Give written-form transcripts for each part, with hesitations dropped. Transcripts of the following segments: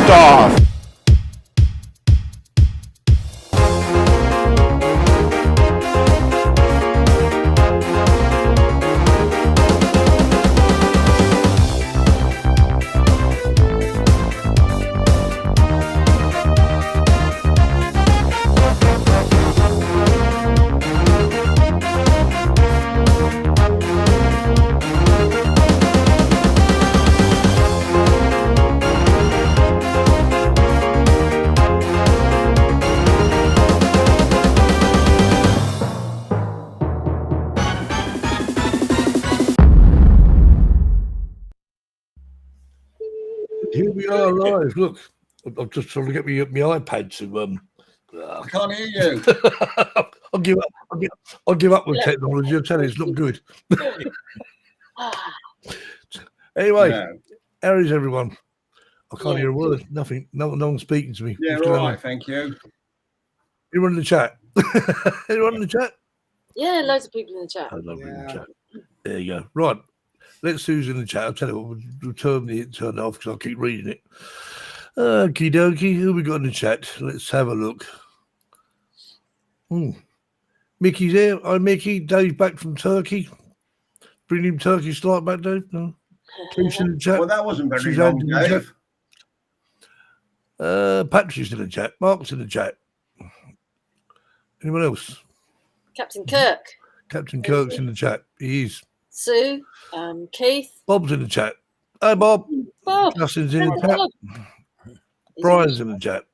off. Here we are live. Look, I'm just trying to get my iPad to. I can't hear you. I'll give up. I'll give up with technology. I'm telling you, it's not good. Anyway, how is everyone? I can't hear a word. Nothing. No one's speaking to me. Yeah, all right. Thank you. Anyone in the chat? Anyone in the chat? Yeah, loads of people in the chat. I love in the chat. There you go. Right. Let's who's in the chat. I'll tell you what, we'll turn it off because I'll keep reading it. Okie dokie. Who we got in the chat? Let's have a look. Mickey's here. Hi, Mickey. Dave back from Turkey. Bring him Turkish like back, Dave. No. Keith's in the chat. Well, that wasn't very long, Dave. Patrick's in the chat. Mark's in the chat. Anyone else? Captain Kirk. Captain Kirk's in the chat. He is. Sue. Keith. Bob's in the chat. Hi, Bob. Bob. Justin's in the chat. Brian's in the chat.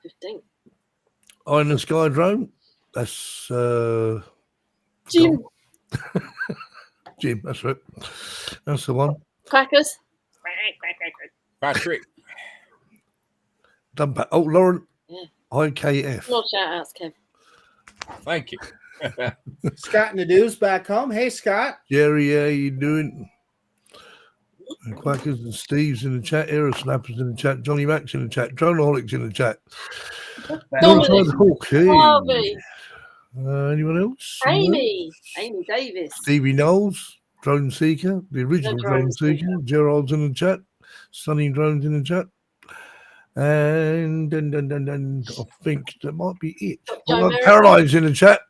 15. I in the Sky Drone. That's Jim. Jim, that's right. That's the one. Crackers. Patrick. Oh, Lauren. Yeah. IKF. More shout outs, Kev. Thank you. Scott and the dudes back home. Hey, Scott. Jerry, how you doing? And Quackers and Steve's in the chat. Aero Snappers in the chat. Johnny Mack's in the chat. Droneaholics in the chat. Dominic. Okay. Harvey. Anyone else? Amy Davis. Stevie Knowles. Drone Seeker. The original Drone Seeker. Gerald's in the chat. Sunny Drones in the chat. And I think that might be it. Caroline's in the chat.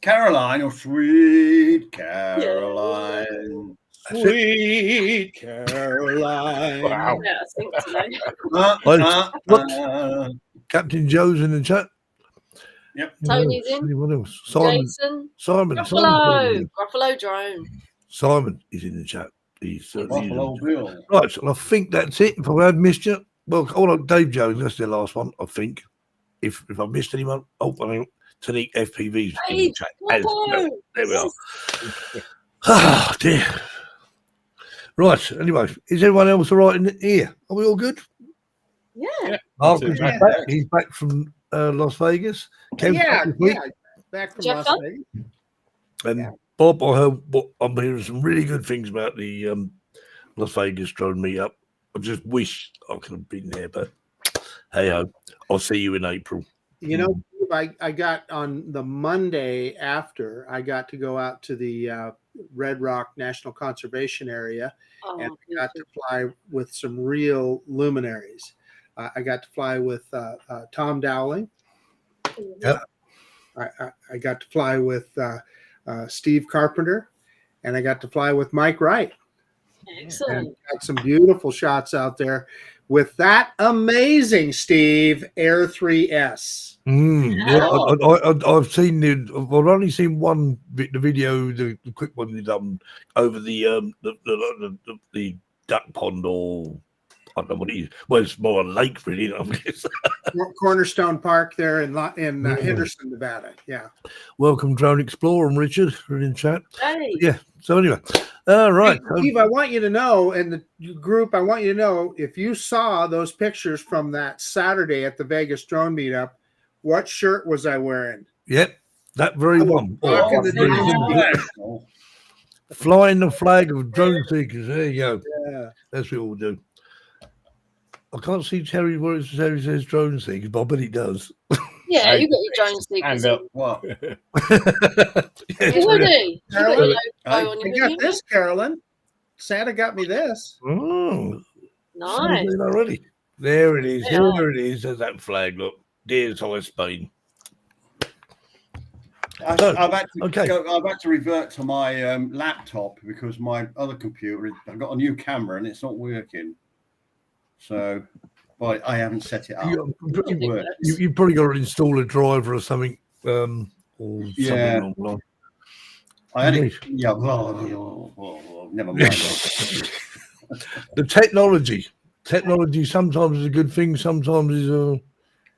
Caroline, oh sweet Caroline. Yeah. Sweet Caroline. Wow. Yeah, I think today. Captain Joe's in the chat. Yep. Tony's in. Anyone else? Simon. Jason. Simon. Ruffalo Drone. Simon is in the chat. He's Buffalo Bill. right. So I think that's it. If I had missed you, well, hold on, Dave Jones. That's the last one. I think. If I missed anyone, Tanique FPV's in the chat. There we are. Oh dear. Right. Anyway, is everyone else all right in here? Are we all good? Yeah. Marcus back. He's back from Las Vegas. Kev's back from Jeff Las Vegas. And Bob, I'm hearing some really good things about the Las Vegas drone meetup. I just wish I could have been there, but hey ho, I'll see you in April. You know, I got on the Monday after, I got to go out to the Red Rock National Conservation Area, and I got to fly with some real luminaries. I got to fly with Tom Dowling. Yep. I got to fly with Steve Carpenter, and I got to fly with Mike Wright. Excellent. And got some beautiful shots out there with that amazing Steve Air 3S. I've seen I've only seen one bit, the video, the quick one they done over the duck pond, or I don't know what it is. Well, it's more a lake, really. I guess. Cornerstone Park there in Henderson, Nevada. Yeah. Welcome, Drone Explorer and Richard. We're in chat. Hey. Yeah. So anyway, right. Hey, Steve, I want you to know, and the group, I want you to know, if you saw those pictures from that Saturday at the Vegas drone meetup, what shirt was I wearing? Yep, that very one. Flying the flag of drone seekers. There you go. Yeah. That's what we'll do. I can't see Terry where Terry says drone seekers, but I bet he does. Yeah, you got your drone seekers. What? You would he? Carolyn, I got this, Carolyn. Santa got me this. Oh, nice. already. There it is. Yeah. There it is. There's that flag. Look, dear High Spain. I've had to okay. I've had to revert to my laptop because my other computer, I've got a new camera and it's not working. So, but I haven't set it up. You've probably got to install a driver or something. Or Yeah. something along. I had it. Yeah. Never mind. The technology sometimes is a good thing. Sometimes is a.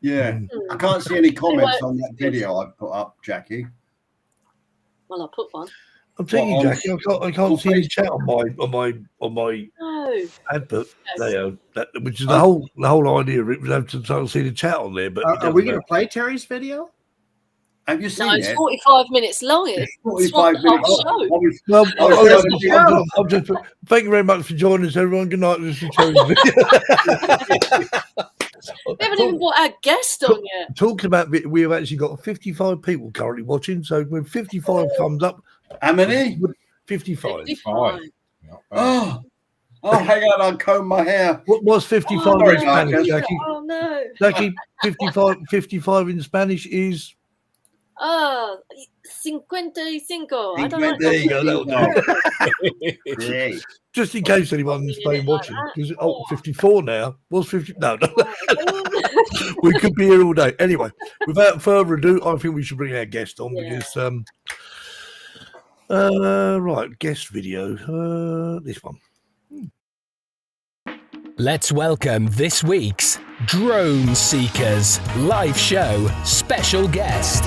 Yeah. I can't see any comments on that video I put up, Jackie. Well, I put one. I'm telling you, Jackie, I can't see any chat on my No. advert Yes. there, which is the whole idea of it was have to see the chat on there. But Are we going to play Terry's video? Have you seen No, it's it? 45 minutes long. It's 45 minutes. Well, Oh, I'll just thank you very much for joining us, everyone. Good night. This is Terry's We haven't even got our guest on yet. Talking about we have actually got 55 people currently watching. So when 55 comes up, how many? 55. 55. Oh, hang on, I'll comb my hair. What's 55 Sorry, in Spanish, Marcus. Jackie? Oh, no. Jackie, 55 in Spanish is. 55. I don't know. There you go. That'll do. Yeah. Just in case anyone in Spain watching, because 54 now. Was 50? No. We could be here all day. Anyway, without further ado, I think we should bring our guest on because right, guest video. This one. Let's welcome this week's Drone Seekers live show special guest.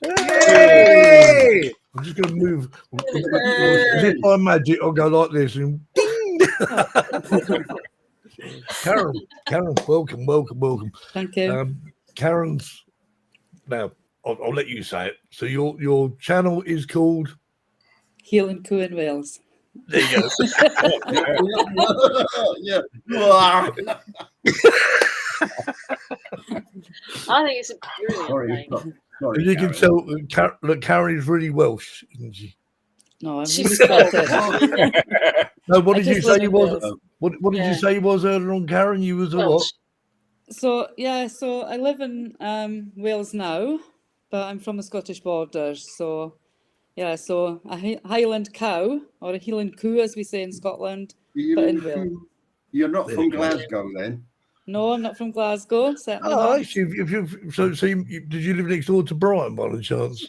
Hey! I'm just going to move. As if by magic, I'll go like this and ding! Karen, welcome. Thank you. Karen's now. I'll let you say it. So your channel is called Heilan'coo in Wales. There you go. Yeah. I think it's a brilliant name. Sorry, You can tell that Karen is really Welsh, isn't she? No, I'm She's really Scottish. No, what I did you just say live you in was? Wales. What did you say you was earlier on, Karen? You was a what? Welsh. So I live in Wales now, but I'm from the Scottish borders. So a Highland cow, or a Heilan'coo as we say in Scotland, but in Wales. You're not There from you go. Glasgow then? No, I'm not from Glasgow. Certainly Oh, not. actually, did you live next door to Brian by any chance?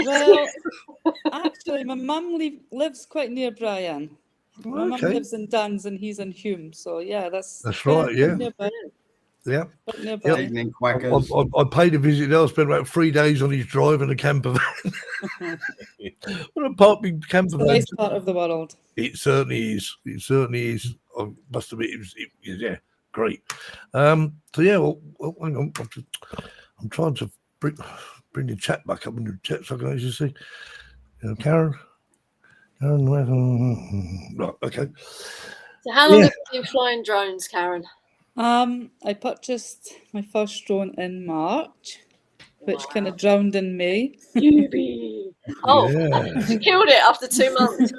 Well, actually, my mum lives quite near Brian. My mum Okay. lives in Duns and he's in Hume. So yeah, that's right, yeah. nearby. Yeah. Quite nearby. Evening quackers. I paid a visit there. I spent about 3 days on his drive in a camper van. What a parking camper The van. nice part of the world. It certainly is. It certainly is. I must admit, it was yeah, great. So yeah, well hang on. I'm trying to bring the chat back up in the chat so I can actually see. Karen, right, okay. So how long have you been flying drones, Karen? I purchased my first drone in March, which kind of drowned in May. Oh, Yeah. you killed it after 2 months.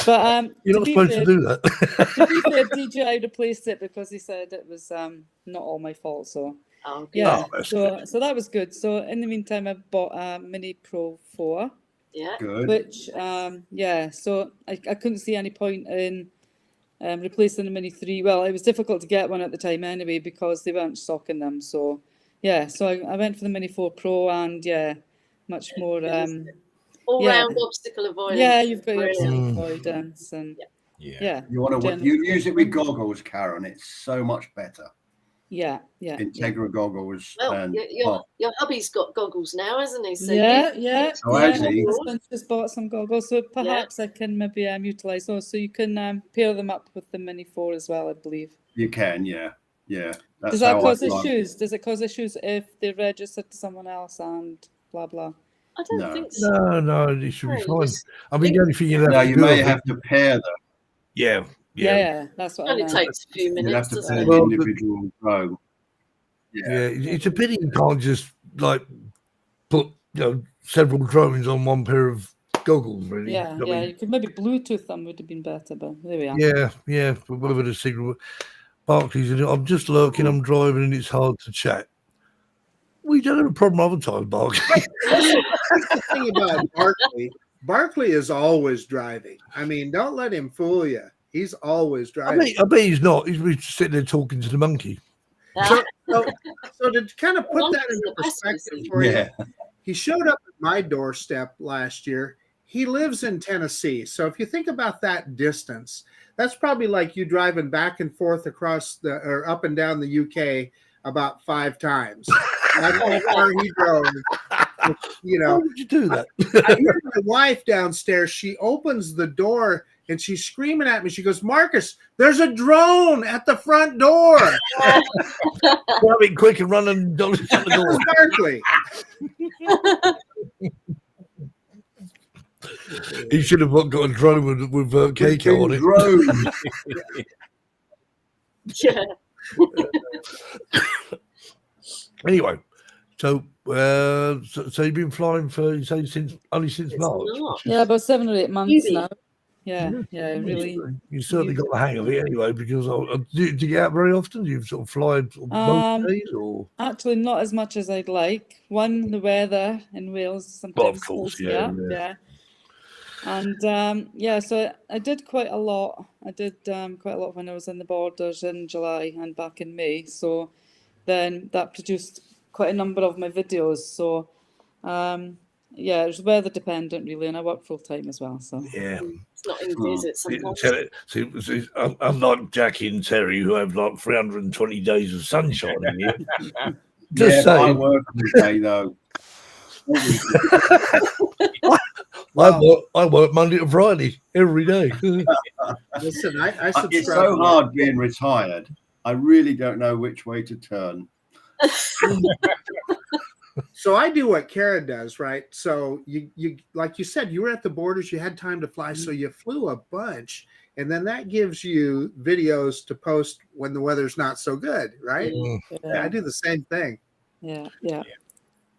But You're not supposed to do that. to be fair, DJI replaced it because he said it was not all my fault. So Oh, yeah, Oh, that's so that was good. So in the meantime, I bought a Mini Pro 4, yeah. Good. which so I couldn't see any point in replacing the Mini 3. Well, it was difficult to get one at the time anyway because they weren't stocking them. So yeah, so I went for the Mini 4 Pro and much more. All-round obstacle avoidance. Yeah, you've got your Brilliant. obstacle avoidance and yeah, You want to Generally. you use it with goggles, Karen. It's so much better. yeah. Integra goggles Well, and your hubby's got goggles now, hasn't he? So Yeah. Oh, yeah. has he? My husband just bought some goggles, so perhaps I can maybe utilize those. So you can pair them up with the Mini 4 as well, I believe. you can, yeah. That's Does that how cause I fly. issues? Does it cause issues if they register to someone else and blah blah? I don't No. think so. No, it should be No, fine. just- I mean, the only thing you have No, to you do, may have to pair them. yeah. Yeah, that's It what I only meant. takes a few You'll have minutes. to doesn't pair it? the Well, individual drone. Yeah, it's a pity you can't just like put several drones on one pair of goggles. Really, Yeah, I mean, you could maybe Bluetooth them would have been better, but there we are. yeah, whatever the signal. Barclays, I'm just lurking. I'm driving, and it's hard to chat. We don't have a problem other times, Barclays. That's the thing about Barkley. Barkley is always driving. I mean, don't let him fool you. He's always driving. I bet he's not. He's sitting there talking to the monkey. So to kind of put that into perspective for you, he showed up at my doorstep last year. He lives in Tennessee. So if you think about that distance, that's probably like you driving back and forth across or up and down the UK about 5 times. That's how far he drove. How would you do that? I hear my wife downstairs. She opens the door and she's screaming at me. She goes, "Marcus, there's a drone at the front door." Grab it quick and run and shut the door. Barkley. He should have got a drone with Keiko on it. Drone. Yeah. Anyway, so you've been flying for since March. Yeah, about 7 or 8 months Easy. now. Yeah, really. You certainly got the hang of it anyway. Because do you get out very often? Do you sort of fly most days, or Actually, not as much as I'd like. One, the weather in Wales sometimes. Well, of course, pulls me up, yeah. And so I did quite a lot. I did quite a lot when I was in the borders in July and back in May. So then that produced quite a number of my videos. So it was weather dependent really, and I work full time as well. So yeah. It's not easy, is it? Sometimes. See, unlike Jackie and Terry, who have like 320 days of sunshine in here. Just I saying. work every day though. I work Monday to Friday every day. Listen, I subscribe. It's so hard being retired. I really don't know which way to turn. So I do what Karen does, right? So you like you said, you were at the borders, you had time to fly, so you flew a bunch, and then that gives you videos to post when the weather's not so good, right? Yeah, I do the same thing. Yeah.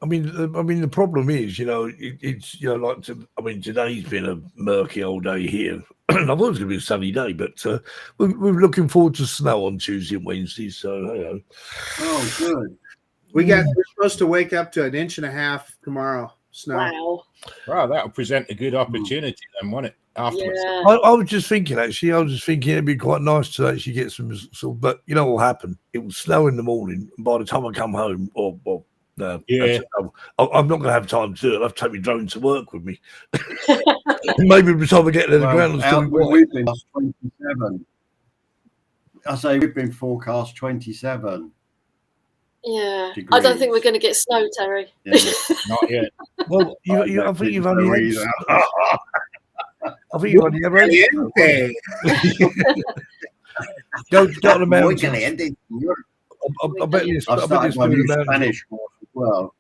I mean, the problem is, it's today's been a murky old day here. I thought it was going to be a sunny day, but we're looking forward to snow on Tuesday and Wednesday. So, Oh, good. We're supposed to wake up to 1.5 inches tomorrow. Snow. Wow, that'll present a good opportunity then, won't it? Afterwards. Yeah. I was just thinking, it'd be quite nice to actually get some sort of, but you know what will happen? It will snow in the morning, and by the time I come home, I'm not going to have time to do it. I'll have to take my drone to work with me. Maybe by the time I get to the ground, we've been 27. I say we've been forecast 27. Yeah. Degrees. I don't think we're going to get snow, Terry. Yeah. Not yet. Well, I think you've only had. I think you've only ever had. Go to the mountains. I bet you. I've started my new Spanish course as well.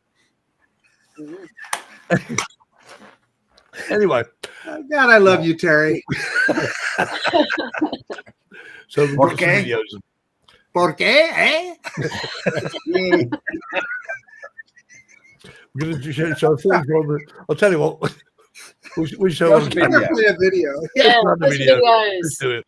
Anyway. Oh, God, I love you, Terry. So we've got some videos. ¿Por qué? Eh? We're going to show I'll tell you what. We'll show Let's play a video. Yeah, Let's do it.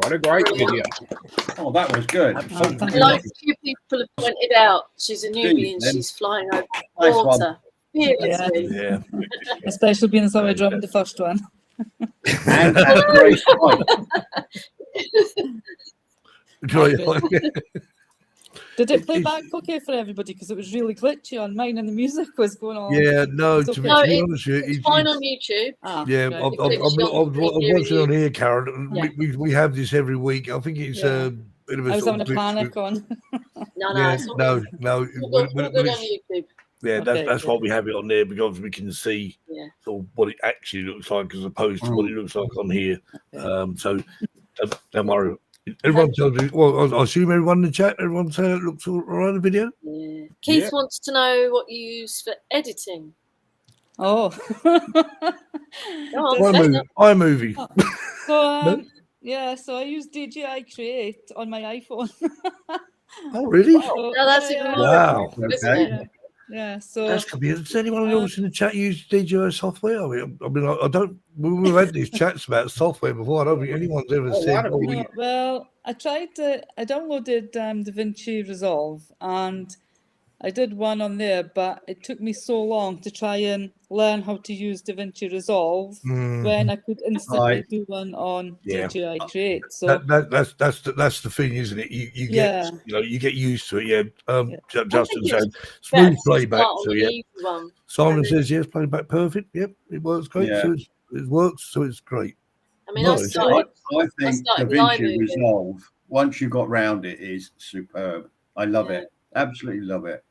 What a great video. Oh, that was good. Like a few people have pointed out, she's a newbie and she's flying over Nice one. water. Fearlessly. Yeah. Especially being somebody dropping the first one. And a great point. Did it play back okay for everybody? Because it was really glitchy on mine and the music was going on. Yeah, no, It's to okay. be No, honest with It's you, fine on YouTube. Ah, yeah, right. I'm watching on here, Karen. Yeah. We have this every week. I think it's Yeah. a bit of a I was sort having of a glitch panic with- on. No, Yeah, it's all no, good. no. All good on YouTube. Yeah, Okay, that's good. why we have it on there, because we can see Yeah. sort of what it actually looks like as opposed to what it looks like on here. So don't worry. Everyone tells me, well, I assume everyone in the chat, everyone saying it looks all right in the video. Yeah. Keith Yeah. wants to know what you use for editing. Oh. Go on, say that. iMovie. So so I use DJI Create on my iPhone. Oh, really? So, No, that's even more Wow. impressive, isn't Okay. it? Yeah, so That's could be. Does anyone else in the chat use DJI software? I don't. We've had these chats about software before. I don't think anyone's ever A lot said. of "Oh, people- we-" no, well, I downloaded DaVinci Resolve and I did one on there, but it took me so long to try and learn how to use DaVinci Resolve when I could instantly Right. do one on Yeah. DJI Create. So That's the thing, isn't it? You get you get used to it. Yeah. Justin it's said smooth Best to playback. start on So the yeah. easy one. Simon says yes, playback perfect. Yep, it works great. Yeah. So it works. So it's great. I mean, No, I it's- started. I think started DaVinci iMovie. Resolve, once you got round it, is superb. I love Yeah. it. Absolutely love it.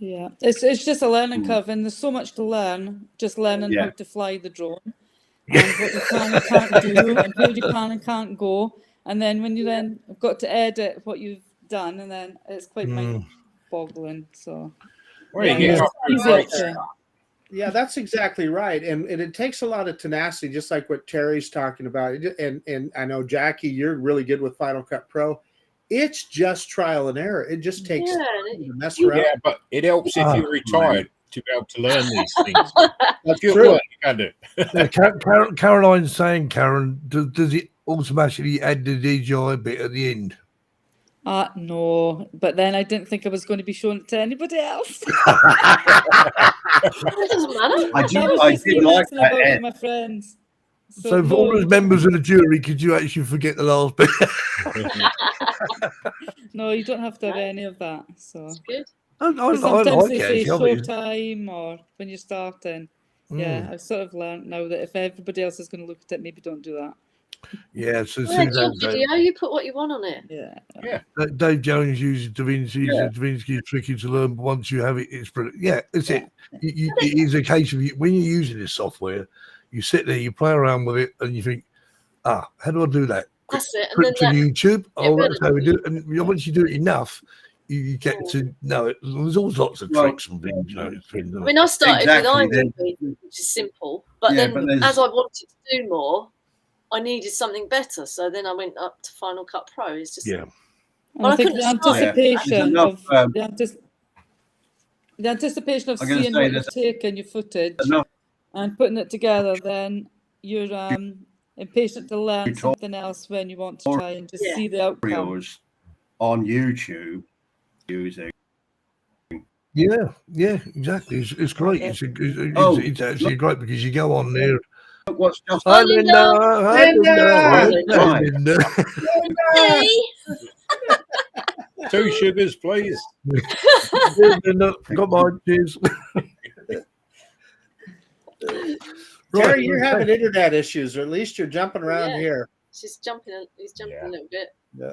yeah, it's just a learning curve, and there's so much to learn. Just learning Yeah. how to fly the drone, and what you can and can't do, and where you can and can't go. And then when you then have got to edit what you've done, and then it's quite mind-boggling. So Well, you yeah, get it's off to a easier great to- start. Yeah, that's exactly right, and it takes a lot of tenacity, just like what Terry's talking about. And I know Jackie, you're really good with Final Cut Pro. It's just trial and error. It just takes Yeah, time to mess around. Yeah, but it helps if you're retired to be able to learn these things. That's If you're at true. work, you can do it. Yeah, Caroline's saying, Karen, does it automatically add the DJI bit at the end? No, but then I didn't think I was going to be showing it to anybody else. It doesn't matter. I was did like messing that about with end. my friends. So for all no, those members of the jury, could you actually forget the last bit? no, you don't have to have any of that. So It's good. I sometimes like they it. say Actually. show I mean, time or when you're starting. Yeah, I've sort of learned now that if everybody else is going to look at it, maybe don't do that. yeah, so Well, it's your video. You put what you want on it. Yeah. Dave Jones uses DaVinci. Yeah. DaVinci is tricky to learn, but once you have it, it's brilliant. Yeah, it's it. It is a case of when you're using this software, you sit there, you play around with it, and you think, how do I do that? That's it. And Put then it to YouTube. Oh, better. that's how we do it. And once you do it enough, you get to know it. There's all sorts of Well, tricks and things, you know. I mean, I started Exactly, with iMovie, which is simple. But Yeah, then, but there's- as I wanted to do more, I needed something better. So then I went up to Final Cut Pro. It's just And Well, I I think the couldn't start- anticipation There's enough, of the anticipation of I'm gonna seeing say what there's you've taken, your footage, enough and putting it together, then you're impatient to learn something else when you want to try and just Yeah. see the outcome. tutorials on YouTube using. Yeah, exactly. It's great. It's actually great because you go on there. What's just Hi, Linda. Hi, Linda. Hey! 2 sugars, please. Linda, got mine. Cheers. Terry, you're having internet issues, or at least you're jumping around Yeah. here. He's jumping a little bit.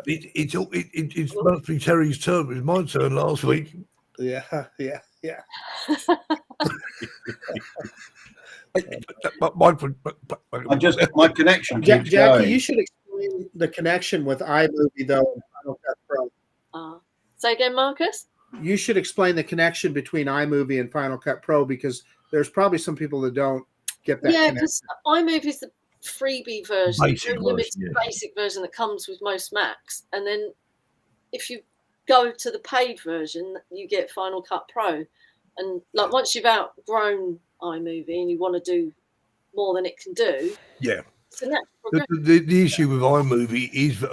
It's must be Terry's turn. It was my turn last week. Yeah. My connection keeps Jackie, going. you should explain the connection with iMovie though and Final Cut Pro. Say again, Marcus? You should explain the connection between iMovie and Final Cut Pro because there's probably some people that don't get that. Yeah, connection. because iMovie is the freebie version, Basic the limited version, yeah. basic version that comes with most Macs. And then if you go to the paid version, you get Final Cut Pro. And like once you've outgrown iMovie and you want to do more than it can do, Yeah. It's a natural The issue with iMovie is,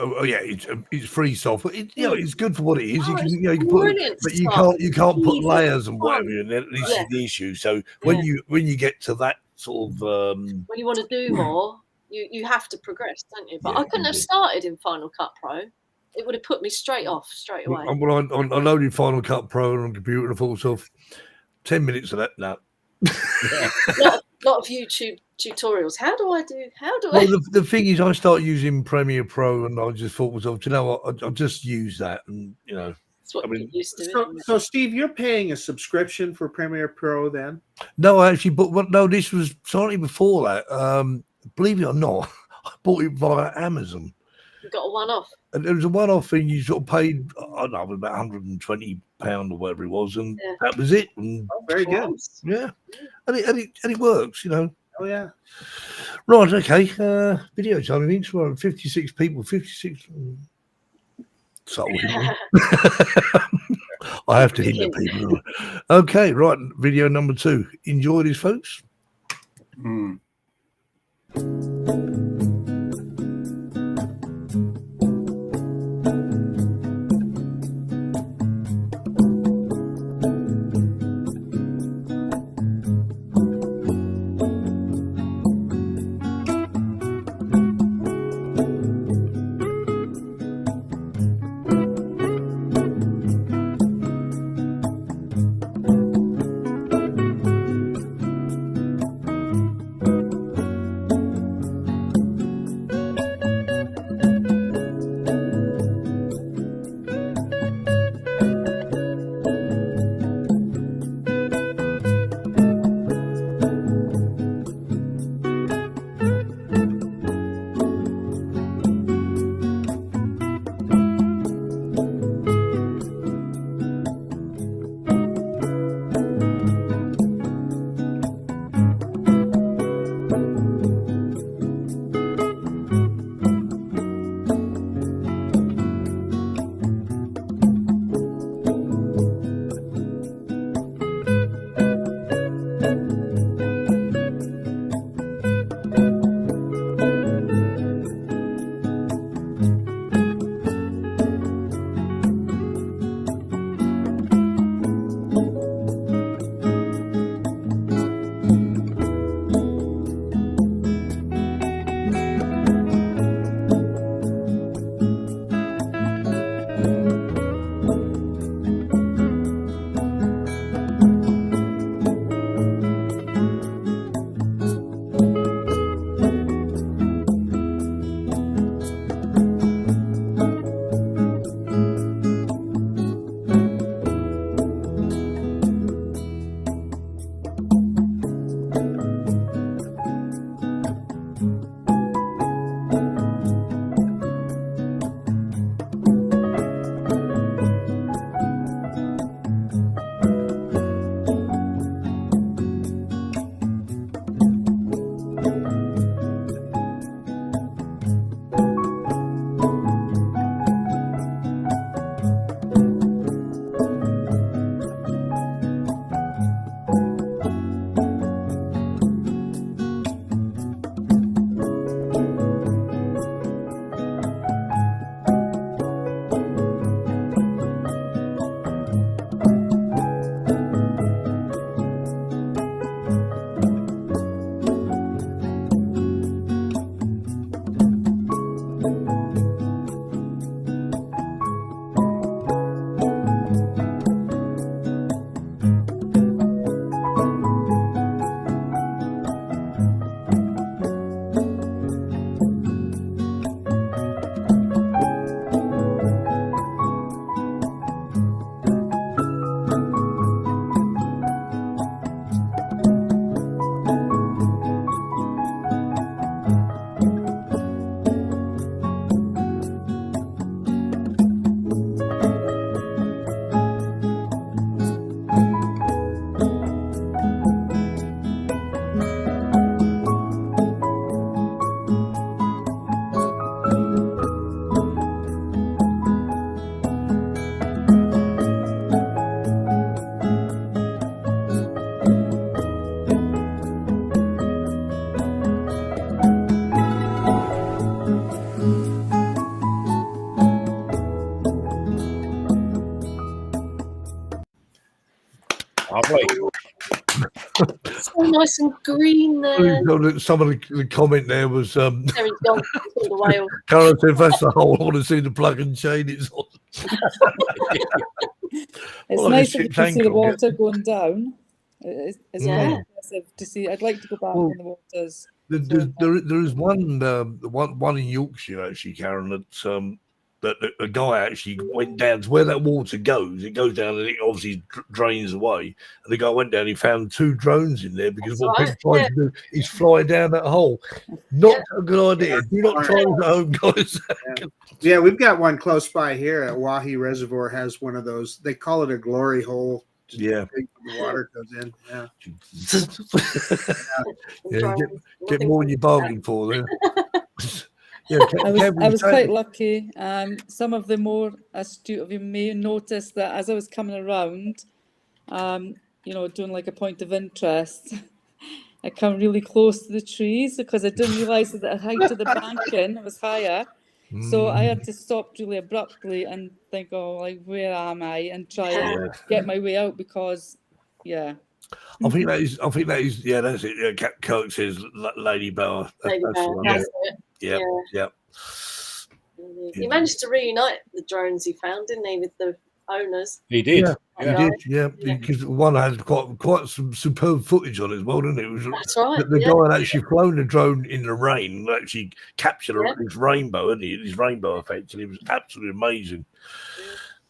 it's free software. It's good for what it is. You can put, but you can't put layers and whatever in there. This is the issue. So when you get to that sort of when you want to do more, you have to progress, don't you? But I couldn't have started in Final Cut Pro. It would have put me straight away. Well, I loaded Final Cut Pro on a computer and I thought, so 10 minutes of that now. lot of YouTube tutorials. How do I? Well, the thing is, I started using Premiere Pro, and I just thought to myself, you know what? I'll just use that, and that's what you're used to. So, Steve, you're paying a subscription for Premiere Pro then? No, I actually, this was slightly before that. Believe it or not, I bought it via Amazon. You got a one-off. And there was a one-off thing. You sort of paid, I don't know, about £120 or whatever it was, and that was it. And, very good. Yeah, and it works, Oh yeah. Right. Okay. Video time. I think we're 56 people. 56. So I have to hint at people. Okay. Right. Video number 2. Enjoy this, folks. Lovely. So nice and green there. Some of the comment there was There he's gone. He's the whale. Karen said, "That's the whole. I want to see the plug and chain it's on." It's Well, nice like a if you can see the ship's water going down. It's Yeah. quite impressive to see. I'd like to go back Well, in the waters. There is one in Yorkshire actually, Karen, that a guy actually went down to where that water goes. It goes down and it obviously drains away. And the guy went down. He found 2 drones in there because That's what right, people try to do is fly down that hole. Not a good idea. Do not try this at home, guys. Yeah, we've got one close by here at Wahi Reservoir. Has one of those. They call it a glory hole. Just Yeah. big, the water goes in. Yeah. Yeah, get more than you bargained for there. Yeah, I was quite lucky. Some of the more astute of you may notice that as I was coming around, doing like a point of interest, I come really close to the trees because I didn't realise that the height of the banking was higher. So I had to stop really abruptly and think, where am I? And try and get my way out because, I think that is, yeah, that's it. Yeah, Kirk says Lady Bower. Lady Bower, that's it. Yeah. He managed to reunite the drones he found, didn't he, with the owners? He did. Yeah. Because one had quite some superb footage on it as well, didn't it? It was, That's right. The guy had actually flown a drone in the rain and actually captured his rainbow, hadn't he? His rainbow effect, and it was absolutely amazing.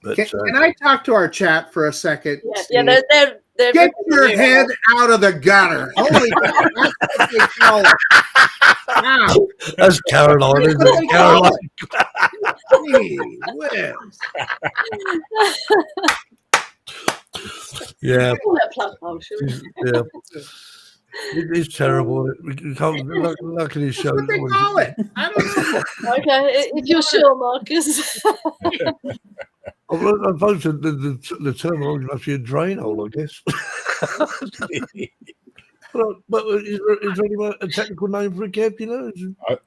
But, can I talk to our chat for a second? Yeah, they're Get your head out of the gutter. Holy cow, that's what they call it. Wow. That's Caroline, isn't it? Caroline. Gee whiz. Yeah. Yeah. It is terrible. We can't look at his show. What they call it? I don't know. Okay, if you're sure, Marcus. I suppose the terminology must be a drain hole, I guess. But is there any a technical name for it, Kev? You know,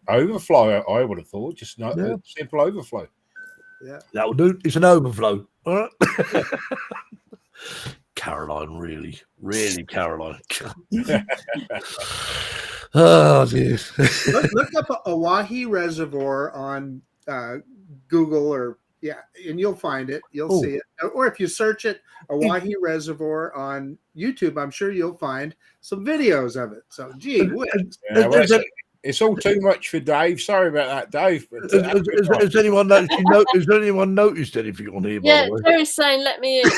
overflow. I would have thought just not a simple overflow. Yeah, that will do. It's an overflow. All right. Caroline, really, Caroline. Oh dear. look up a Wahi Reservoir on Google and you'll find it. You'll see it. Or if you search it, a Wahi Reservoir on YouTube, I'm sure you'll find some videos of it. So, gee whiz. It's all too much for Dave. Sorry about that, Dave. But, has anyone noticed anything on here? Yeah, by the way? Terry's saying, "Let me in."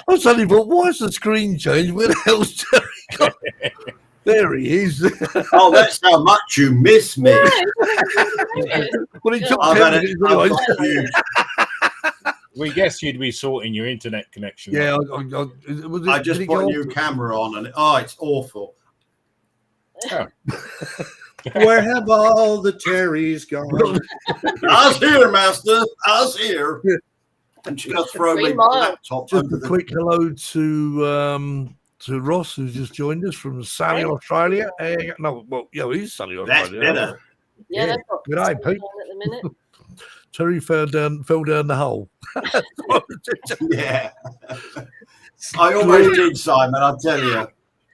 I suddenly thought, why is the screen changed? Where the hell's Terry gone? There he is. Oh, that's how much you miss me. Well, he took 10 minutes anyway. We guessed you'd be sorting your internet connection. Yeah, I just put a new camera on, and it's awful. Oh. Where have all the Terrys gone? I was here, Master. I was here. And she's going to throw me laptop. Just a quick hello to Ross, who's just joined us from sunny Australia. He's sunny Australia. That's better. Yeah, good day, Pete. At the minute. Terry fell down the hole. Yeah. I always did, Simon, I'll tell you.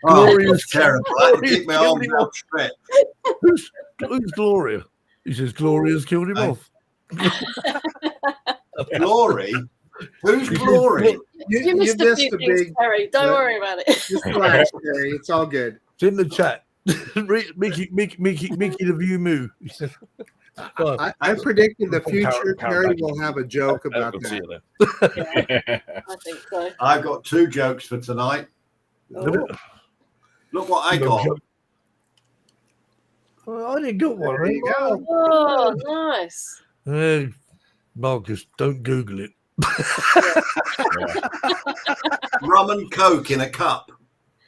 Glorious, terrible. I had to keep my arms outstretched. Who's Gloria? He says Gloria's killed him off. Glory? Who's Glory? You missed a few things, Terry. Don't worry about it. Just relax, Terry. It's all good. It's in the chat. Mickey the View Moo. I predict in the future Terry will have a joke about that. I think so. I've got 2 jokes for tonight. Oh. Look what I got. I didn't get one. There you go. Oh, nice. Marcus, don't Google it. Rum and Coke in a cup.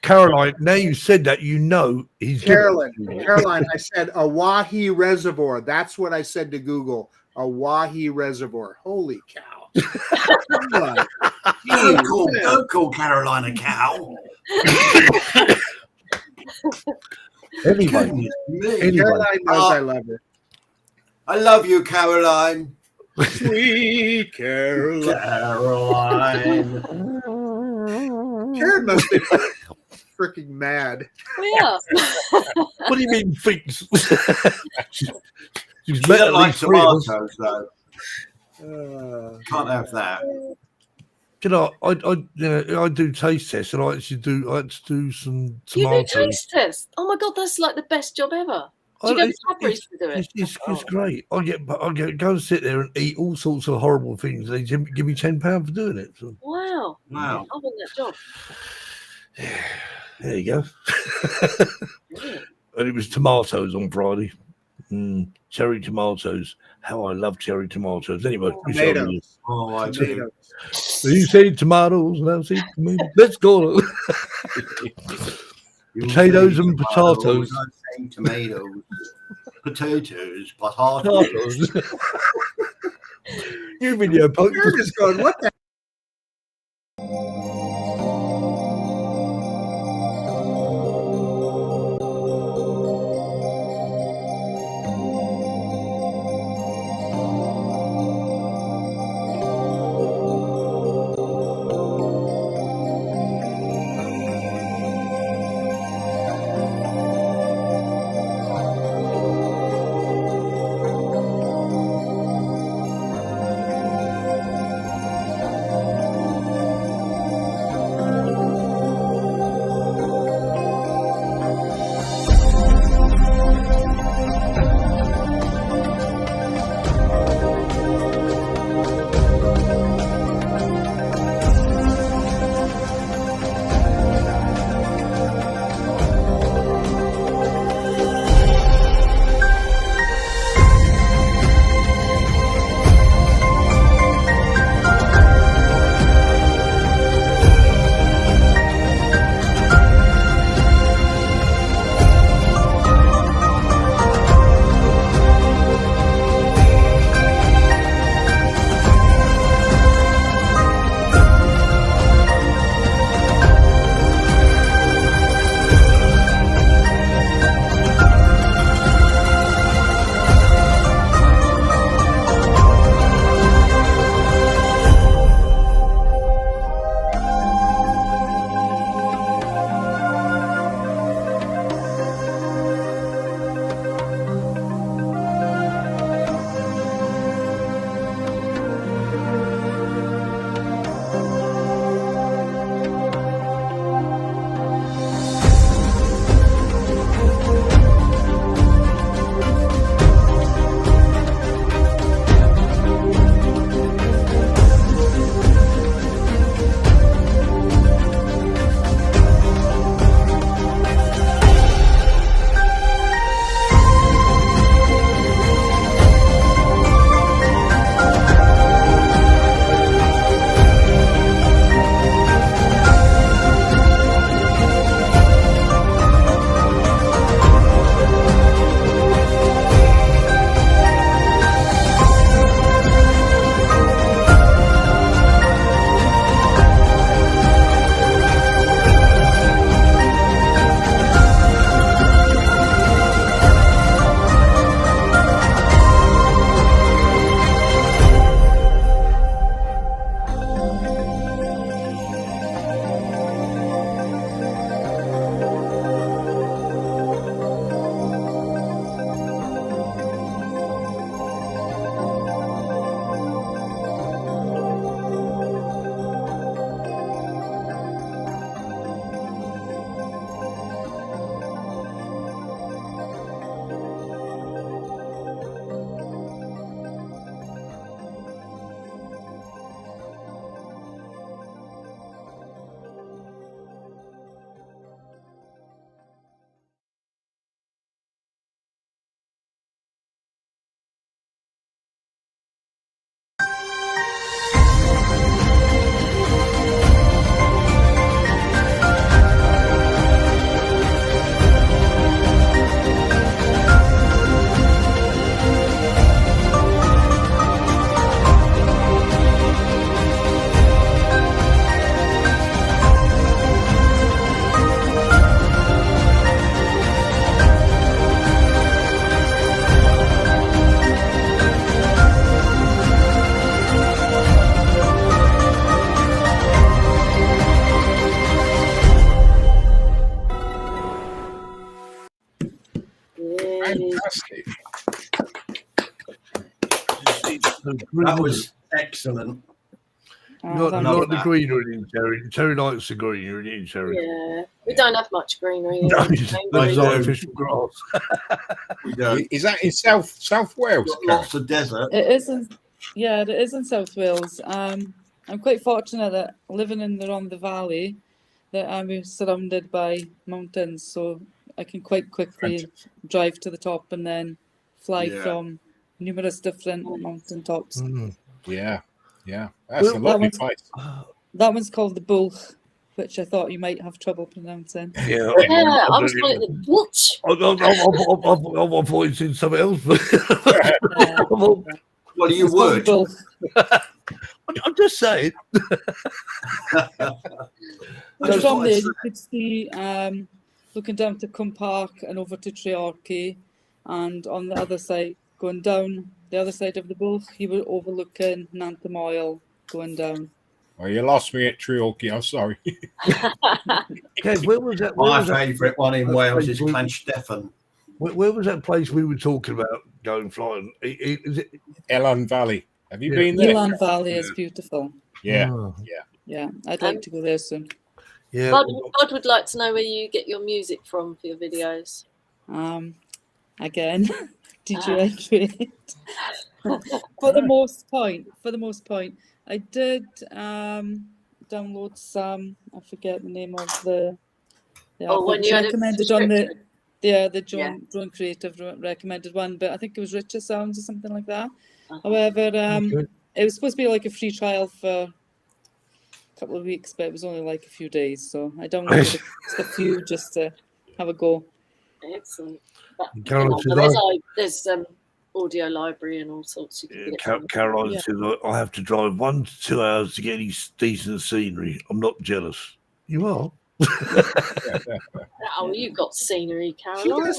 Caroline, now you said that, he's Caroline, I said a Wahi Reservoir. That's what I said to Google. A Wahi Reservoir. Holy cow. Don't call Caroline a cow. Anyway, Caroline knows I love her. I love you, Caroline. Sweet Caroline. Caroline. Karen must be freaking mad. Oh, yeah. What do you mean thinks? she's You met don't at like least 3 of us. tomatoes, though. Can't have that. You know, I do taste tests, and I had to do some You tomatoes. do taste test. Oh my god, that's like the best job ever. Do you go to Cadbury's to do it? It's great. I get go and sit there and eat all sorts of horrible things. They give me £10 for doing it. So. Wow. Wow. I want that job. There you go. Brilliant. And it was tomatoes on Friday. Cherry tomatoes. How I love cherry tomatoes. Anyway, Tomatoes. Oh, I do. Tomatoes. you say tomatoes, and I say tomatoes. Let's go. Potatoes and potatoes. I'm saying tomatoes. Potatoes, potatoes. You video post. Karen is going, what the That was excellent. Not love the that. greenery in Terry. Terry likes the greenery in Terry. Yeah, we don't have much greenery. No, in it's Cambridge. artificial grass. We don't. Is that in South Wales? Got lots of desert. It isn't. Yeah, it is in South Wales. I'm quite fortunate that living in the Rhondda Valley, that I'm surrounded by mountains, so I can quite quickly drive to the top and then fly from numerous different mountain tops. Yeah. That's a lovely place. That one's called the Bwlch, which I thought you might have trouble pronouncing. Yeah, I was calling it Bwlch. I thought you'd seen something else. What are you It's called word? Bwlch. I'm just saying. So from there, you could see, looking down to Cwm Park and over to Treorchy, and on the other side, going down the other side of the Bwlch, you were overlooking Nanthem Oil going down. Oh, you lost me at Treorchy. I'm sorry. Okay, where was that? My favourite one in Wales is Llanstefan. Where was that place we were talking about going flying? Is it? Elon Valley. Have you been there? Heilan'coo Valley is beautiful. Yeah. Yeah, I'd like to go there soon. Yeah. God would like to know where you get your music from for your videos. Again, DJI Trade. For the most part, I did download some. I forget the name of the. When you had recommended on the Drone Creative recommended one, but I think it was Richer Sounds or something like that. However, it was supposed to be like a free trial for a couple of weeks, but it was only like a few days. So I downloaded a few just to have a go. Excellent. But, there's audio library and all sorts. You can get Caroline says I have to drive 1 to 2 hours to get any decent scenery. I'm not jealous. You are. Oh, you've got scenery, Caroline.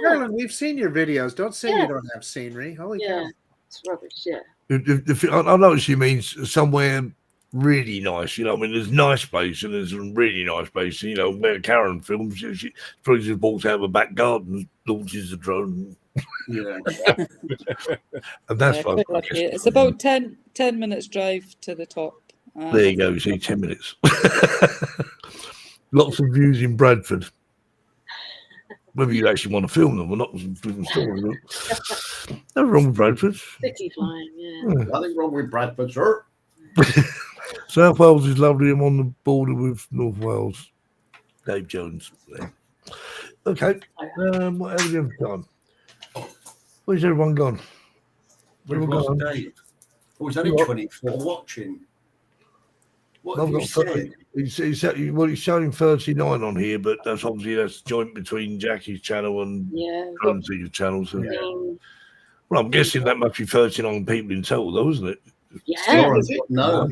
Carolyn, we've seen your videos. Don't say you don't have scenery. Holy cow. It's rubbish, yeah. I know what she means. Somewhere really nice. You know, I mean, there's nice place and there's some really nice place. You know, where Karen films, she probably just walks out of a back garden, launches a drone. Yeah. And that's quite lucky. It's about 10 minutes drive to the top. There you go. You see, 10 minutes. Lots of views in Bradford. Whether you actually want to film them or not, nothing wrong with Bradford. City flying, yeah. Nothing wrong with Bradford, sir. South Wales is lovely. I'm on the border with North Wales. Dave Jones. Okay. What have we done for time? Where's everyone gone? We've lost Dave. Oh, it's only 24 watching. What have you said? He's showing 39 on here, but that's joint between Jackie's channel and Currency's channel. So. Yeah. Well, I'm guessing that must be 39 people in total, though, isn't it? Yeah. No.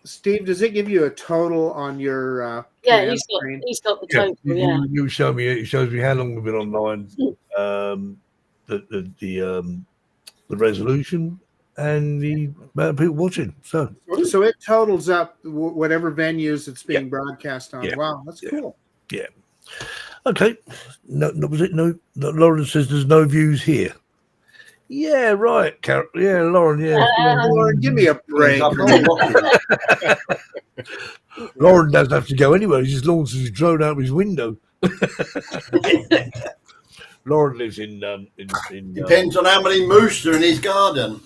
Steve, does it give you a total on your? He's got the total. You show me. It shows me how long we've been online, the resolution, and the amount of people watching. So it totals up whatever venues it's being broadcast on. Yeah. Wow, that's cool. Yeah. Okay. No, was it no? Lauren says there's no views here. Yeah, right, Carol. Yeah, Lauren. Yeah, Lauren, give me a break. Lauren doesn't have to go anywhere. He just launches his drone out of his window. Lauren lives in depends on how many moose are in his garden.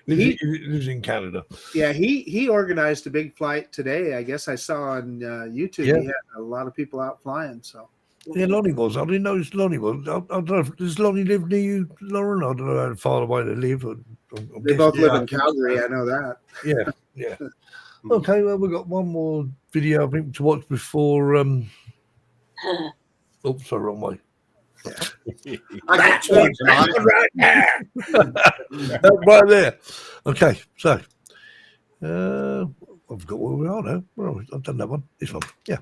He lives in Canada. Yeah, he organized a big flight today. I guess I saw on YouTube. He had a lot of people out flying. So yeah, Lonnie was. I didn't know Lonnie was. I don't know. Does Lonnie live near you, Lauren? I don't know how far away they live. They both live in Calgary. I know that. Yeah. Okay, well, we've got one more video I think to watch before. Oops, sorry, wrong way. That's right there. Right there. Okay, so I've got where we are now. Well, I've done that one. This one, yeah.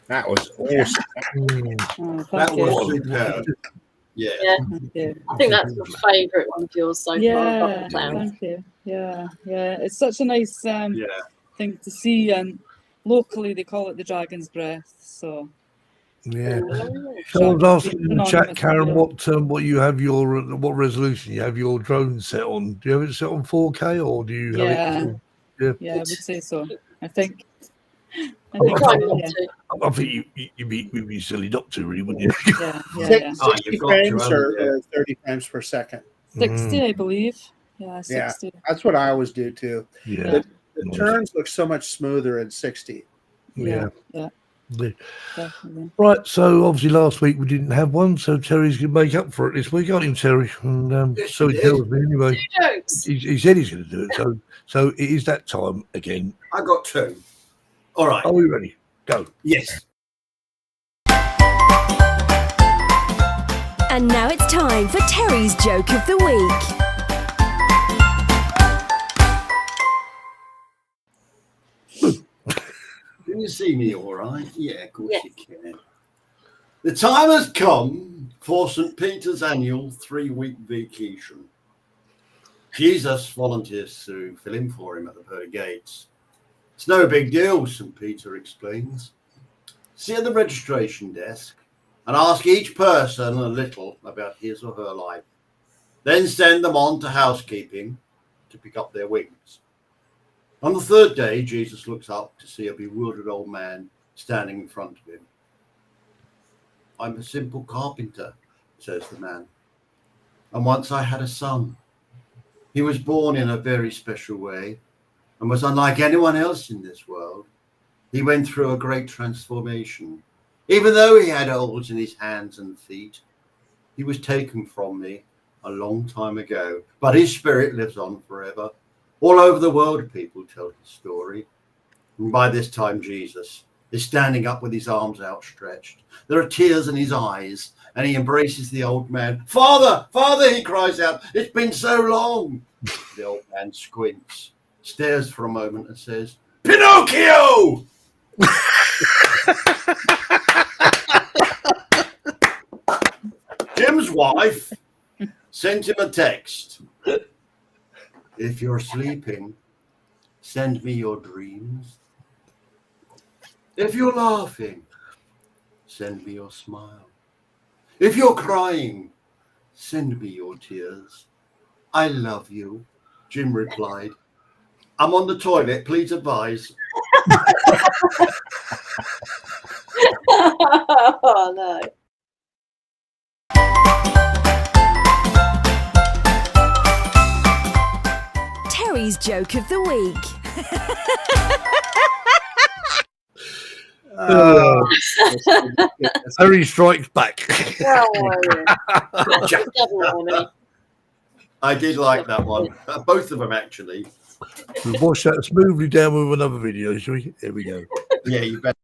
That was awesome. Oh, That thank you. was superb. Yeah. Yeah, Thank you. I think that's my favourite one of yours so far. Yeah, Above the Clouds. thank you. Yeah, yeah. It's such a nice Yeah. thing to see, and locally they call it the Dragon's Breath. So Yeah. Oh. So I was asking in the chat, Anonymous, Karen, yeah. what you have what resolution you have your drone set on? Do you have it set on 4K or do you have it? Yeah, I would say so. I think. I Oh, think Try so, not yeah. to. I think you'd be silly not to, really, wouldn't you? Yeah, yeah. Oh, 60 you've got frames to, or 30 frames per second. 60, I believe. Yeah, 60. That's what I always do too. Yeah. The turns look so much smoother at 60. Yeah, Yeah. definitely. Right, so obviously last week we didn't have one, so Terry's going to make up for it this week, aren't you, Terry? And Yes, so he he did. tells me anyway. Jokes. He said he's going to do it, so it is that time again. I got 2. All right. Are we ready? Go. Yes. And now it's time for Terry's Joke of the Week. Can you see me all right? Yeah, of course Yes. you can. The time has come for St. Peter's annual 3-week vacation. Jesus volunteers to fill in for him at the pearly gates. It's no big deal, St. Peter explains. Sit at the registration desk and ask each person a little about his or her life. Then send them on to housekeeping to pick up their wings. On the 3rd day, Jesus looks up to see a bewildered old man standing in front of him. I'm a simple carpenter, says the man. And once I had a son. He was born in a very special way and was unlike anyone else in this world. He went through a great transformation. Even though he had holes in his hands and feet, he was taken from me a long time ago, but his spirit lives on forever. All over the world, people tell his story. And by this time, Jesus is standing up with his arms outstretched. There are tears in his eyes, and he embraces the old man. Father, Father, he cries out, it's been so long. The old man squints, stares for a moment and says, Pinocchio! Jim's wife sent him a text. If you're sleeping, send me your dreams. If you're laughing, send me your smile. If you're crying, send me your tears. I love you, Jim replied. I'm on the toilet, please advise. Oh, no. Terry's Joke of the Week. Terry strikes back. Gotcha. Double whammy. I did like that one. Both of them, actually. We'll wash that smoothly down with another video, shall we? Here we go. Yeah, you bet.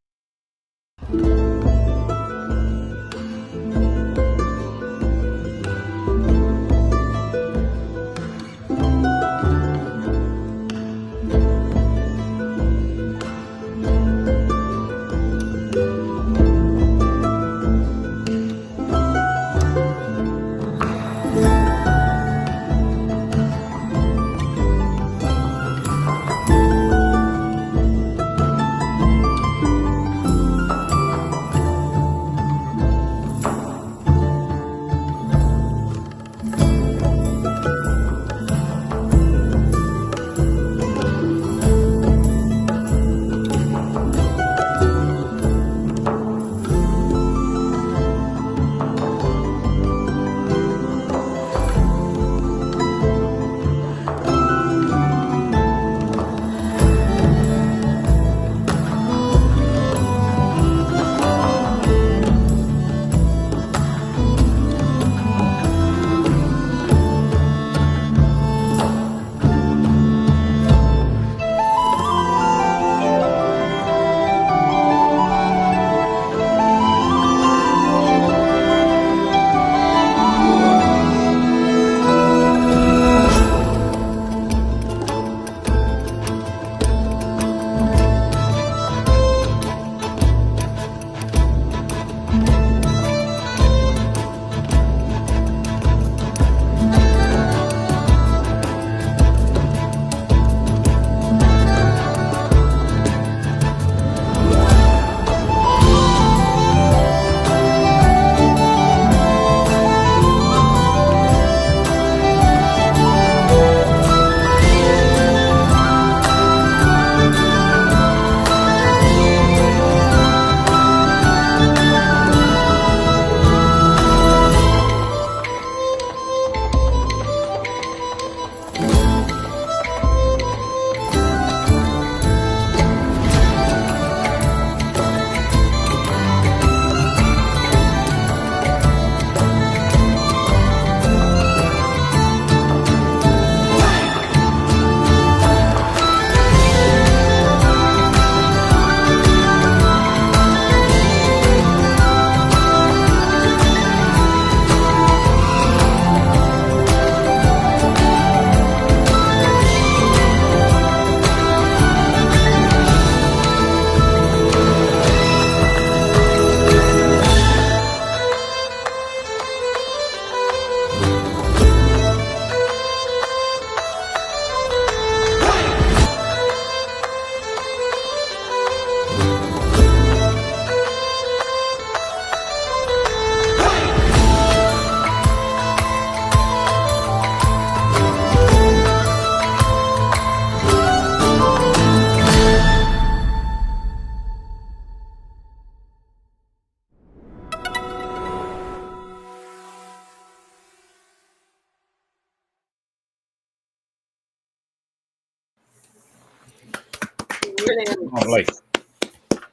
Brilliant. Lovely.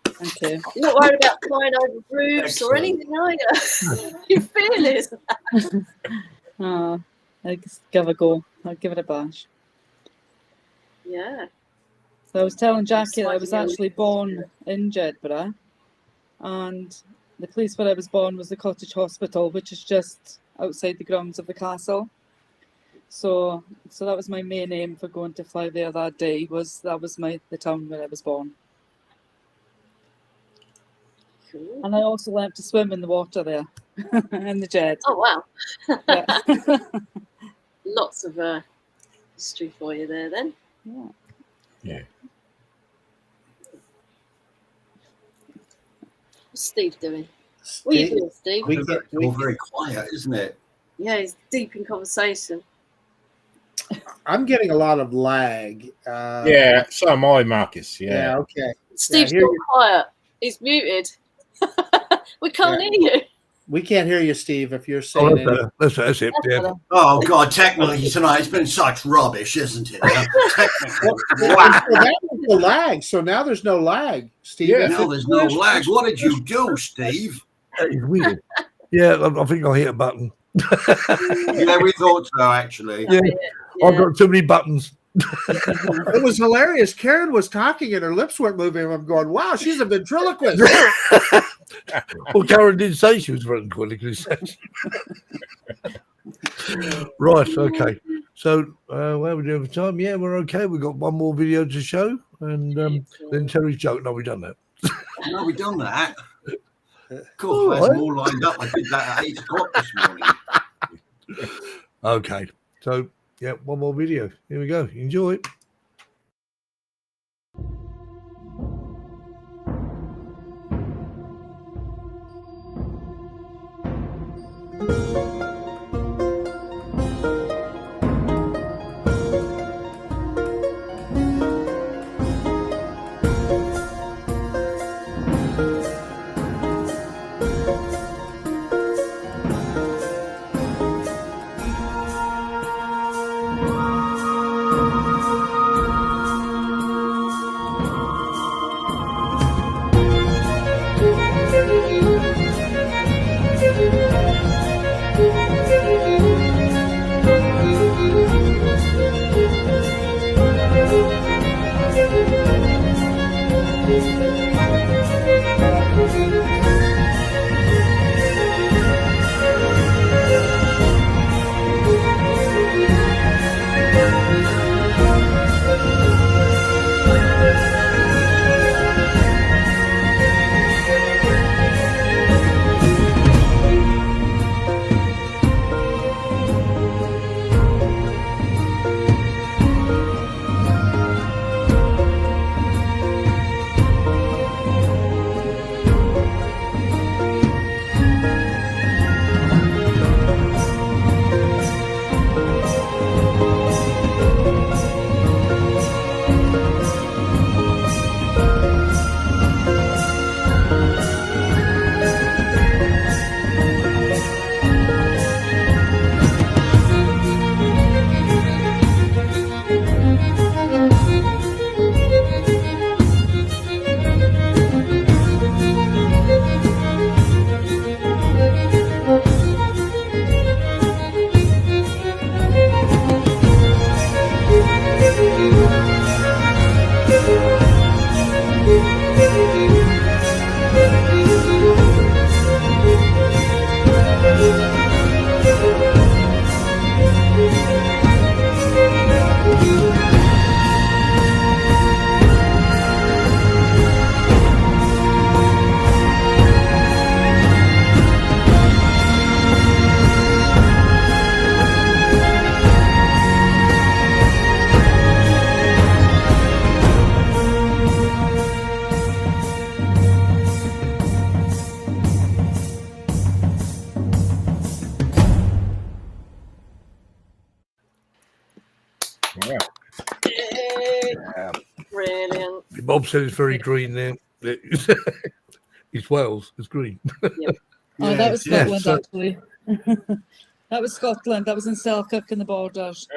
Thank you. You're not worried about flying over roofs or anything, are you? You're fearless. I'll just give a go. I'll give it a bash. Yeah. So I was telling Jackie that I was actually born in Jedburgh, and the place where I was born was the Cottage Hospital, which is just outside the grounds of the castle. So that was my main aim for going to fly there that day. That was the town where I was born. Cool. And I also learned to swim in the water there, in the Jed. Oh, wow. Yeah. Lots of history for you there, then. Yeah. Yeah. What's Steve doing? What are you doing, Steve? It's all very quiet, isn't it? Yeah, he's deep in conversation. I'm getting a lot of lag. Yeah, so am I, Marcus. Yeah. Yeah. Okay. Steve's hear not you. quiet. He's muted. We can't hear you. We can't hear you, Steve, if you're saying anything. That's it. Yeah. better. Oh, God, technically tonight it's been such rubbish, isn't it? Technically. Well, that was the lag. So now there's no lag, Steve. Yeah. Now there's no lag. What did you do, Steve? That is weird. Yeah, I think I'll hit a button. Yeah, we thought so, actually. Yeah. I've got too many buttons. It was hilarious. Karen was talking and her lips weren't moving. I'm going, wow, she's a ventriloquist. Well, Karen did say she was ventriloquist. Right, okay. So, where are we doing for time? Yeah, we're okay. We've got one more video to show, and then Terry's joke. No, we've done that. No, we've done that. Of course, there's more lined up. I did that at 8 o'clock this morning. Okay, so, yeah, one more video. Here we go. Enjoy. Brilliant. Bob said it's very green there. It's Wales. It's green. Yep. Oh, that was Scotland, so- actually. That was Scotland. That was in Selkirk in the Borders.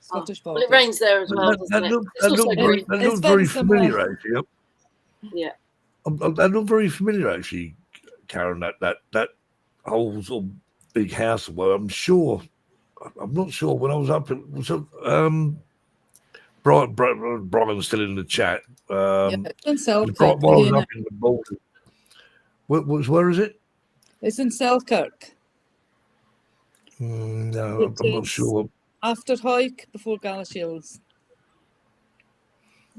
Scottish Well, borders. it rains there as well, doesn't it? It's also green. That It's looked very very similar. familiar, actually. Yeah. That looked very familiar, actually, Karen. That whole sort of big house. Well, I'm not sure when I was up. Brian's still in the chat. Yeah, it's in Selkirk. While I was up in the border. Where is it? It's in Selkirk. No, I'm not sure. After Hawick, before Galashiels.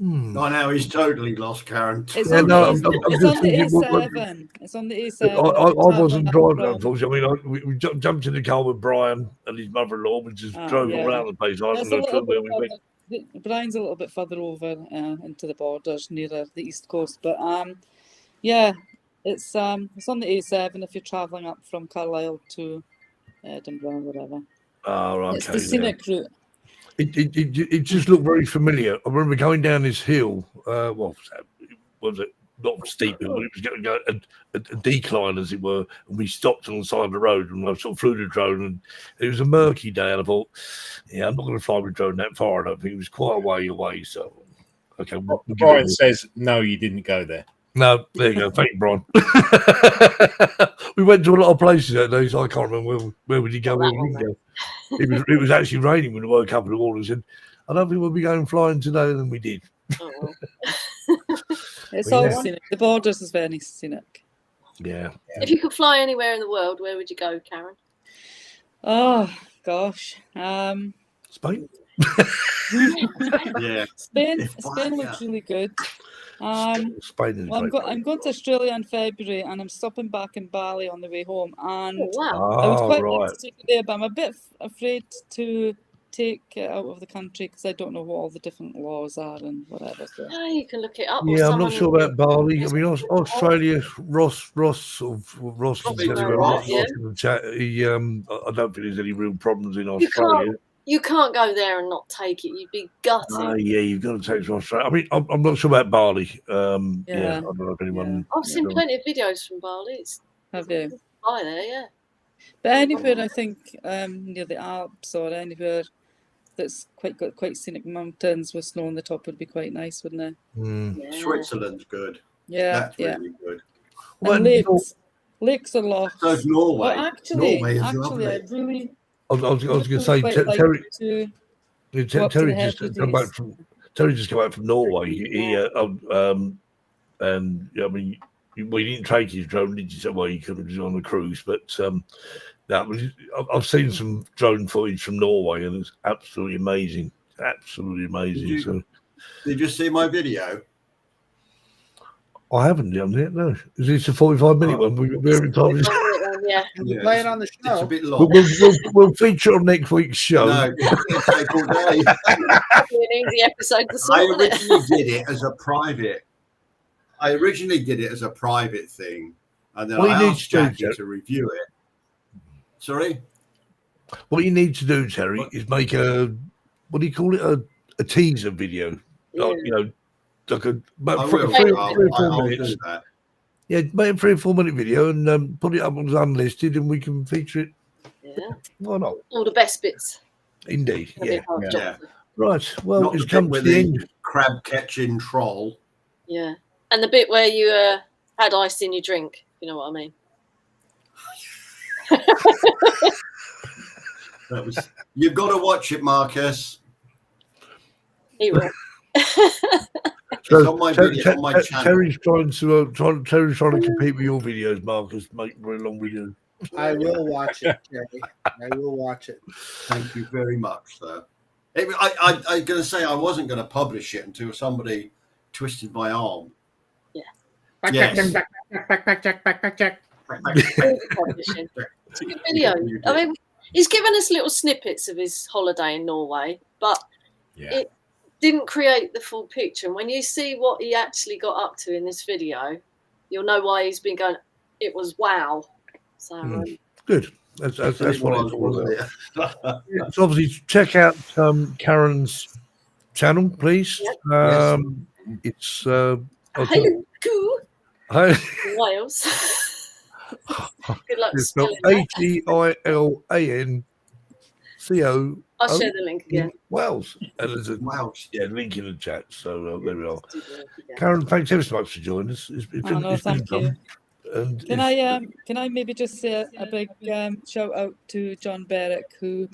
I know he's totally lost, Karen. It's Yeah, on no, the I'm it's just on the thinking, A7. It's on the A7. I wasn't driving, unfortunately. I mean, we jumped in the car with Brian and his mother-in-law. We just drove all around the place. I wasn't going to film where we went. Brian's a little bit further over into the borders, nearer the east coast. But yeah, it's on the A7 if you're travelling up from Carlisle to Edinburgh or whatever. Oh, okay. It's the scenic route. It just looked very familiar. I remember going down this hill. Was it not steep hill, but it was going to go a decline, as it were. And we stopped on the side of the road, and I sort of flew the drone. And it was a murky day, and I thought, I'm not going to fly with the drone that far. I don't think it was quite a way away. So, okay. Brian says no, you didn't go there. No, there you go. Thank you, Brian. We went to a lot of places that day, so I can't remember where we did go. Where we didn't go. It was actually raining when we woke up in the morning and said, I don't think we'll be going flying today, and then we did. Oh. It's all scenic. The borders is very scenic. Yeah. If you could fly anywhere in the world, where would you go, Karen? Oh gosh. Spain. Yeah. Spain looks really good. Spain is well, I'm going to Australia in February, and I'm stopping back in Bali on the way home. And wow. I would quite like to take it there, but I'm a bit afraid to take it out of the country because I don't know what all the different laws are and whatever. So. Yeah, you can look it up. Yeah, I'm not sure about Bali. I mean, Australia. Ross in the chat. I don't think there's any real problems in Australia. You can't go there and not take it. You'd be gutted. Yeah, you've got to take it to Australia. I mean, I'm not sure about Bali. I don't know if anyone. I've seen plenty of videos from Bali. Have you? By there, yeah. But anywhere, I think, near the Alps or anywhere that's got quite scenic mountains with snow on the top would be quite nice, wouldn't it? Yeah. Switzerland's good. Yeah, that's really good. And lakes are lost. So's Norway. Well, actually, lovely. I really. I was going to say, Terry just come back from Norway. And I mean, we didn't take his drone, did you? Well, he could have been on the cruise, but I've seen some drone footage from Norway, and it's absolutely amazing. Absolutely amazing. Did you see my video? I haven't done it. No, is this a 45-minute one? We're every time. Yeah. We'll play it on the show. It's a bit long. We'll feature on next week's show. No, it's take all day. An easy episode to sort. I originally did it as a private thing, and then I asked Jackie to review it. Sorry? What you need to do, Terry, is make a, what do you call it, a teaser video. Yeah. Like about 3 or 4 minutes. Yeah, make a 3 or 4 minute video and put it up as unlisted, and we can feature it. Yeah. Why not? All the best bits. Indeed. Yeah. Yeah. Right. Well, Not it's the come bit to the end. Crab catching troll. Yeah. And the bit where you had ice in your drink. You know what I mean? You've got to watch it, Marcus. He will. It's on my video, on my channel. Terry's trying to compete with your videos, Marcus. Make very long videos. I will watch it, Terry. I will watch it. Thank you very much, sir. I'm going to say I wasn't going to publish it until somebody twisted my arm. Yeah. Back check. It's a good video. I mean, he's given us little snippets of his holiday in Norway, but it didn't create the full picture. And when you see what he actually got up to in this video, you'll know why he's been going, it was wow. So good. That's what it's all about. So obviously, check out Karen's channel, please. Yes. It's Heilan'coo in Wales. Good luck spelling that. Heilan'coo. I'll share the link again. Wales. And there's a Welsh. link in the chat. So there we are. Karen, thanks ever so much for joining us. It's been thank you. And can I maybe just say a big shout out to John Berwick, who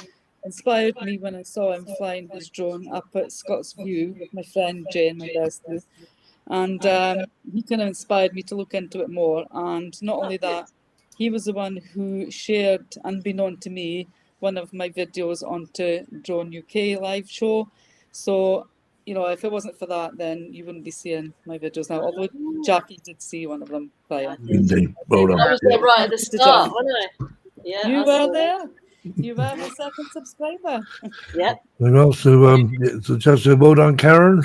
inspired me when I saw him flying his drone up at Scott's View with my friend Jane, my bestie. And he kind of inspired me to look into it more. And not only that, he was the one who shared, unbeknown to me, one of my videos onto Drone UK live show. So, if it wasn't for that, then you wouldn't be seeing my videos now. Although Jackie did see one of them prior. Indeed. Well done. I was there right at the start, wasn't I? Yeah. You were there. You were my second subscriber. Yep. And also, so just well done, Karen.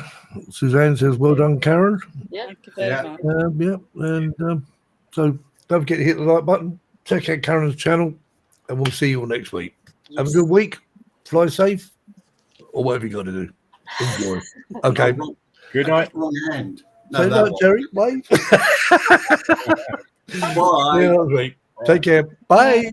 Suzanne says, well done, Karen. Yeah. Thank you very much. And so don't forget to hit the like button. Check out Karen's channel, and we'll see you all next week. Have a good week. Fly safe, or whatever you got to do. Enjoy. Okay. Good night. Wrong hand. Say that, Jerry. Wave. Bye. Take care. Bye.